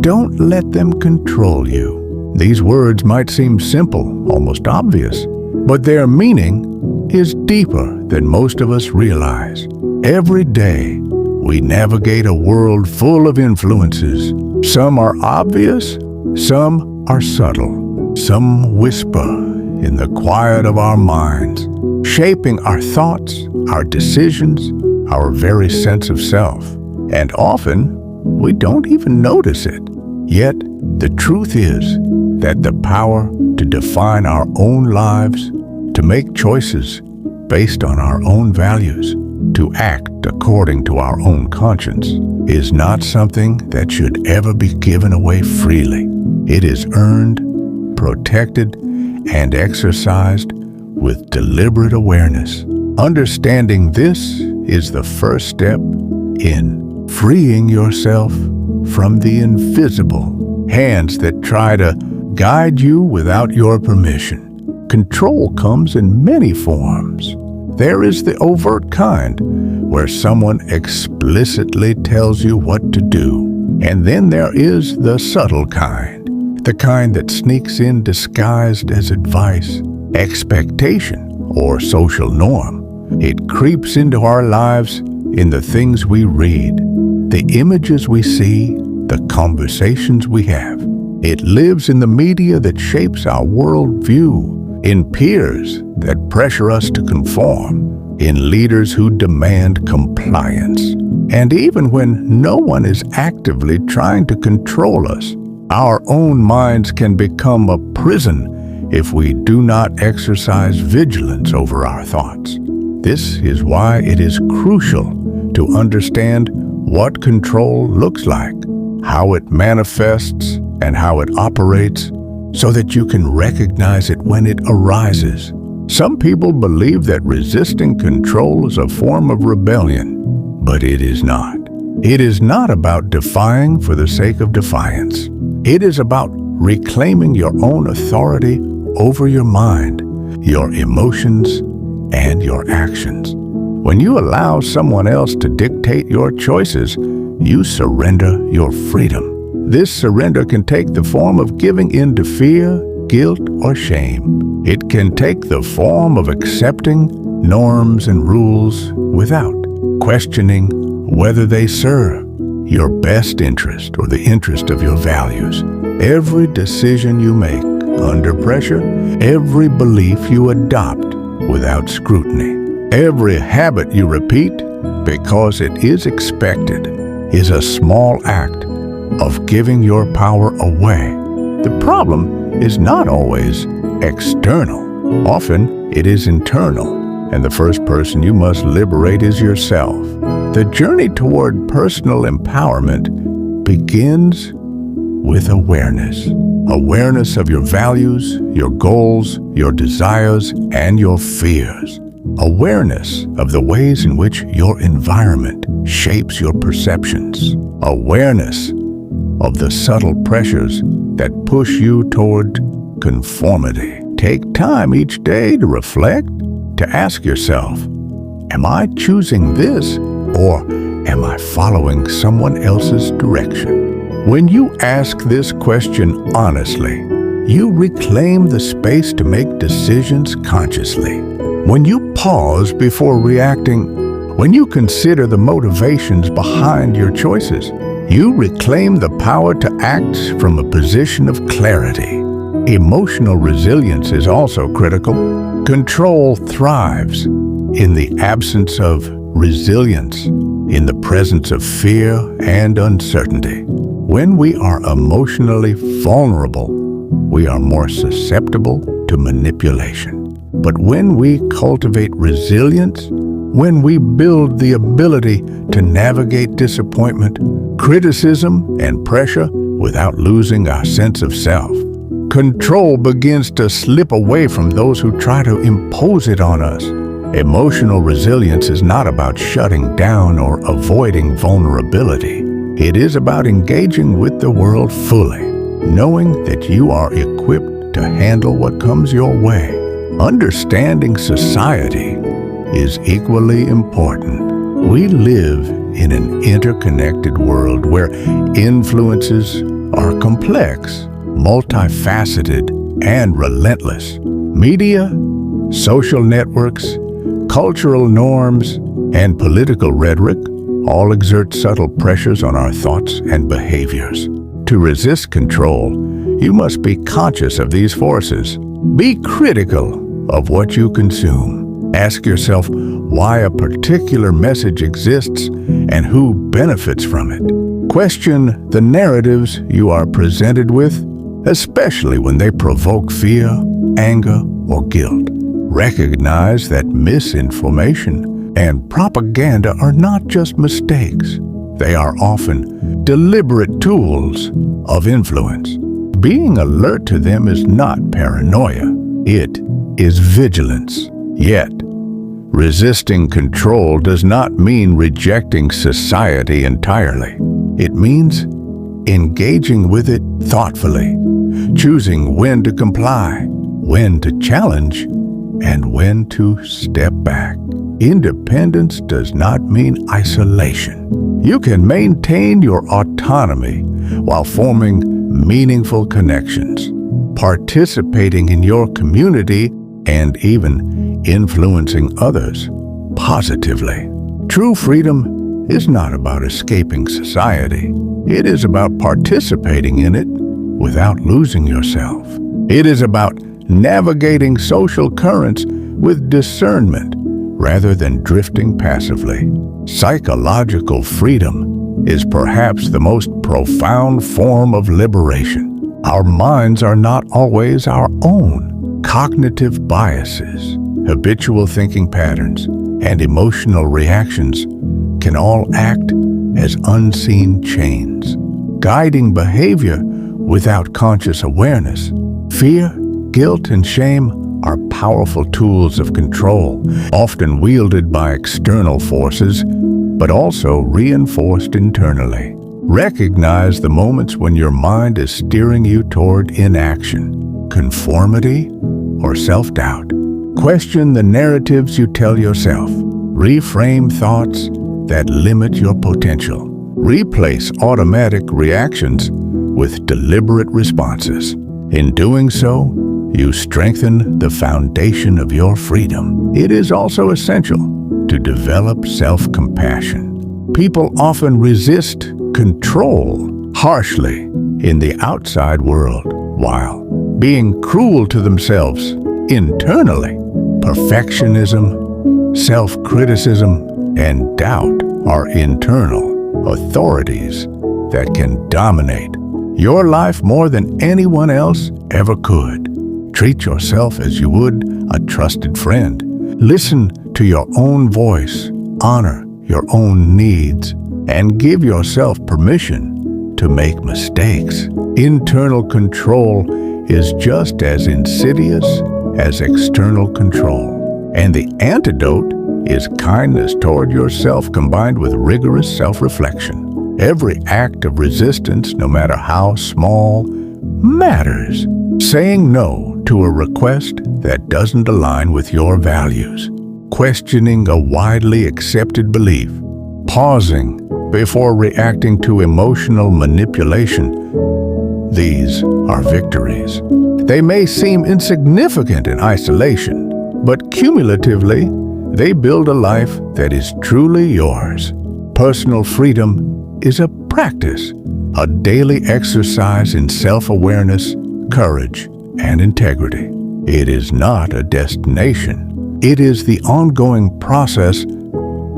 Don't let them control you. These words might seem simple, almost obvious, but their meaning is deeper than most of us realize. Every day, we navigate a world full of influences. Some are obvious, some are subtle. Some whisper in the quiet of our minds, shaping our thoughts, our decisions, our very sense of self. And often, we don't even notice it. Yet, the truth is that the power to define our own lives, to make choices based on our own values, to act according to our own conscience, is not something that should ever be given away freely. It is earned, protected, and exercised with deliberate awareness. Understanding this is the first step in freeing yourself from the invisible hands that try to guide you without your permission. Control comes in many forms. There is the overt kind, where someone explicitly tells you what to do. And then there is the subtle kind, the kind that sneaks in disguised as advice, expectation, or social norm. It creeps into our lives in the things we read, the images we see, the conversations we have. It lives in the media that shapes our worldview, in peers that pressure us to conform, in leaders who demand compliance. And even when no one is actively trying to control us, our own minds can become a prison if we do not exercise vigilance over our thoughts. This is why it is crucial to understand what control looks like, how it manifests, and how it operates, so that you can recognize it when it arises. Some people believe that resisting control is a form of rebellion, but it is not. It is not about defying for the sake of defiance. It is about reclaiming your own authority over your mind, your emotions, and your actions. When you allow someone else to dictate your choices, you surrender your freedom. This surrender can take the form of giving in to fear, guilt, or shame. It can take the form of accepting norms and rules without questioning whether they serve your best interest or the interest of your values. Every decision you make under pressure, every belief you adopt without scrutiny, every habit you repeat because it is expected, is a small act of giving your power away. The problem is not always external. Often it is internal, and the first person you must liberate is yourself. The journey toward personal empowerment begins with awareness. Awareness of your values, your goals, your desires, and your fears. Awareness of the ways in which your environment shapes your perceptions. Awareness of the subtle pressures that push you toward conformity. Take time each day to reflect, to ask yourself, am I choosing this, or am I following someone else's direction? When you ask this question honestly, you reclaim the space to make decisions consciously. When you pause before reacting, when you consider the motivations behind your choices, you reclaim the power to act from a position of clarity. Emotional resilience is also critical. Control thrives in the absence of resilience, in the presence of fear and uncertainty. When we are emotionally vulnerable, we are more susceptible to manipulation. But when we cultivate resilience, when we build the ability to navigate disappointment, criticism, and pressure without losing our sense of self, control begins to slip away from those who try to impose it on us. Emotional resilience is not about shutting down or avoiding vulnerability. It is about engaging with the world fully, knowing that you are equipped to handle what comes your way. Understanding society is equally important. We live in an interconnected world where influences, are complex, multifaceted, and relentless. Media, social networks, cultural norms, and political rhetoric all exert subtle pressures on our thoughts and behaviors. To resist control, you must be conscious of these forces. Be critical of what you consume. Ask yourself why a particular message exists and who benefits from it. Question the narratives you are presented with, especially when they provoke fear, anger, or guilt. Recognize that misinformation and propaganda are not just mistakes. They are often deliberate tools of influence. Being alert to them is not paranoia. It is vigilance. Yet, resisting control does not mean rejecting society entirely. It means engaging with it thoughtfully, choosing when to comply, when to challenge, and when to step back. Independence does not mean isolation. You can maintain your autonomy while forming meaningful connections, participating in your community, and even influencing others positively. True freedom is not about escaping society. It is about participating in it without losing yourself. It is about navigating social currents with discernment rather than drifting passively. Psychological freedom is perhaps the most profound form of liberation. Our minds are not always our own. Cognitive biases, habitual thinking patterns, and emotional reactions can all act as unseen chains, guiding behavior without conscious awareness. Fear, guilt, and shame are powerful tools of control, often wielded by external forces, but also reinforced internally. Recognize the moments when your mind is steering you toward inaction, conformity, or self-doubt. Question the narratives you tell yourself. Reframe thoughts that limit your potential. Replace automatic reactions with deliberate responses. In doing so, you strengthen the foundation of your freedom. It is also essential to develop self-compassion. People often resist control harshly in the outside world, while being cruel to themselves internally. Perfectionism, self-criticism, and doubt are internal authorities that can dominate your life more than anyone else ever could. Treat yourself as you would a trusted friend. Listen to your own voice, honor your own needs, and give yourself permission to make mistakes. Internal control is just as insidious as external control, and the antidote is kindness toward yourself combined with rigorous self-reflection. Every act of resistance, no matter how small, matters. Saying no to a request that doesn't align with your values, questioning a widely accepted belief, pausing before reacting to emotional manipulation. These are victories. They may seem insignificant in isolation, but cumulatively, they build a life that is truly yours. Personal freedom is a practice, a daily exercise in self-awareness, courage, and integrity. It is not a destination. It is the ongoing process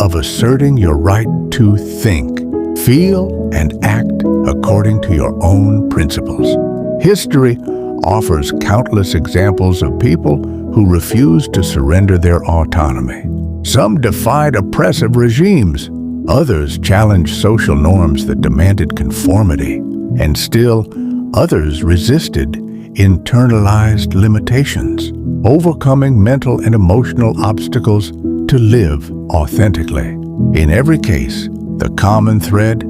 of asserting your right to think, feel, and act according to your own principles. History offers countless examples of people who refused to surrender their autonomy. Some defied oppressive regimes. Others challenged social norms that demanded conformity. And still, others resisted internalized limitations, overcoming mental and emotional obstacles to live authentically. In every case, the common thread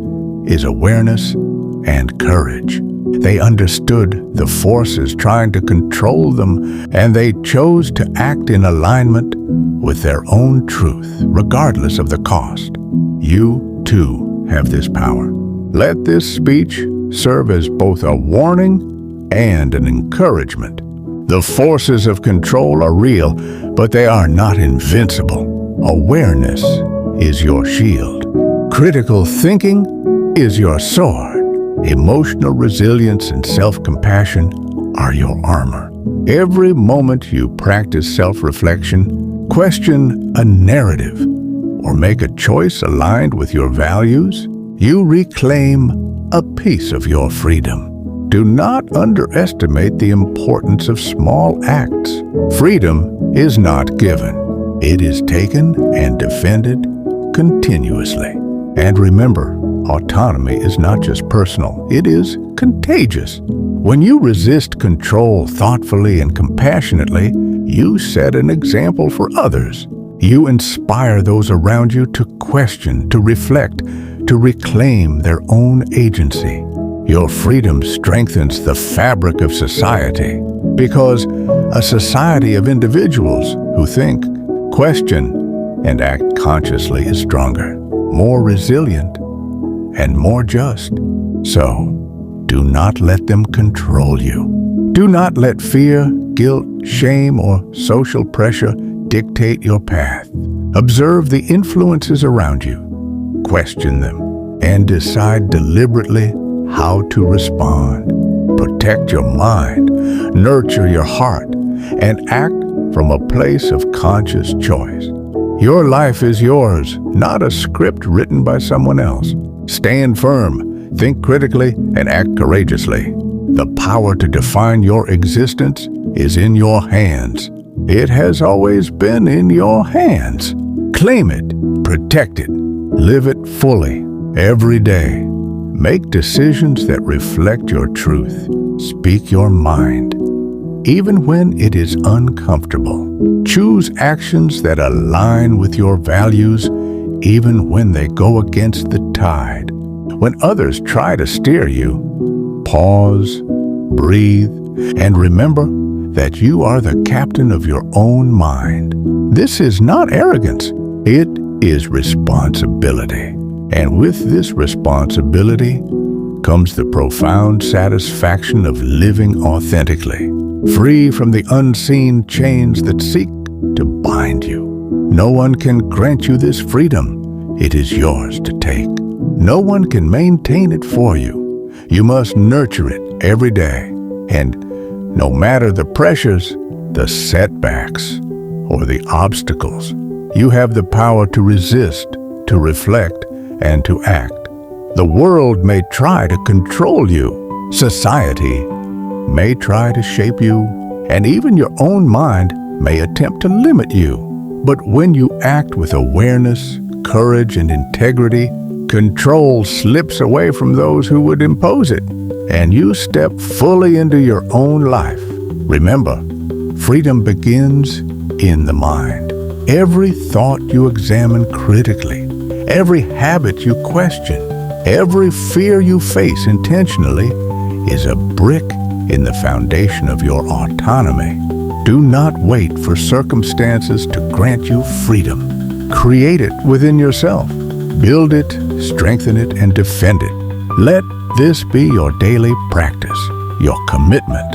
is awareness and courage. They understood the forces trying to control them, and they chose to act in alignment with their own truth, regardless of the cost. You, too, have this power. Let this speech serve as both a warning and an encouragement. The forces of control are real, but they are not invincible. Awareness is your shield. Critical thinking is your sword. Emotional resilience and self-compassion are your armor. Every moment you practice self-reflection, question a narrative, or make a choice aligned with your values, you reclaim a piece of your freedom. Do not underestimate the importance of small acts. Freedom is not given. It is taken and defended continuously. And remember, autonomy is not just personal, it is contagious. When you resist control thoughtfully and compassionately, you set an example for others. You inspire those around you to question, to reflect, to reclaim their own agency. Your freedom strengthens the fabric of society, because a society of individuals who think, question, and act consciously is stronger, more resilient, and more just. So, do not let them control you. Do not let fear, guilt, shame, or social pressure dictate your path. Observe the influences around you, question them, and decide deliberately how to respond. Protect your mind, nurture your heart, and act from a place of conscious choice. Your life is yours, not a script written by someone else. Stand firm, think critically, and act courageously. The power to define your existence is in your hands. It has always been in your hands. Claim it, protect it, live it fully every day. Make decisions that reflect your truth. Speak your mind, even when it is uncomfortable. Choose actions that align with your values, even when they go against the tide. When others try to steer you, pause, breathe, and remember that you are the captain of your own mind. This is not arrogance, it is responsibility. And with this responsibility comes the profound satisfaction of living authentically, free from the unseen chains that seek to bind you. No one can grant you this freedom. It is yours to take. No one can maintain it for you. You must nurture it every day. And no matter the pressures, the setbacks, or the obstacles, you have the power to resist, to reflect, and to act. The world may try to control you. Society may try to shape you, and even your own mind may attempt to limit you. But when you act with awareness, courage, and integrity, control slips away from those who would impose it, and you step fully into your own life. Remember, freedom begins in the mind. Every thought you examine critically, every habit you question, every fear you face intentionally is a brick in the foundation of your autonomy. Do not wait for circumstances to grant you freedom. Create it within yourself. Build it, strengthen it, and defend it. Let this be your daily practice, your commitment,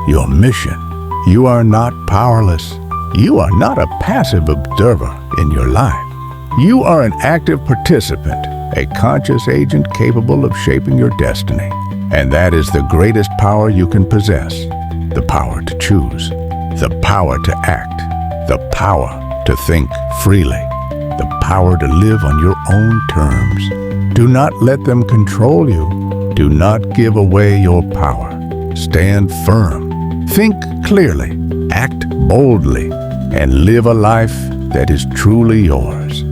your mission. You are not powerless. You are not a passive observer in your life. You are an active participant, a conscious agent capable of shaping your destiny. And that is the greatest power you can possess. The power to choose, the power to act, the power to think freely, the power to live on your own terms. Do not let them control you. Do not give away your power. Stand firm. Think clearly. Act boldly. And live a life that is truly yours.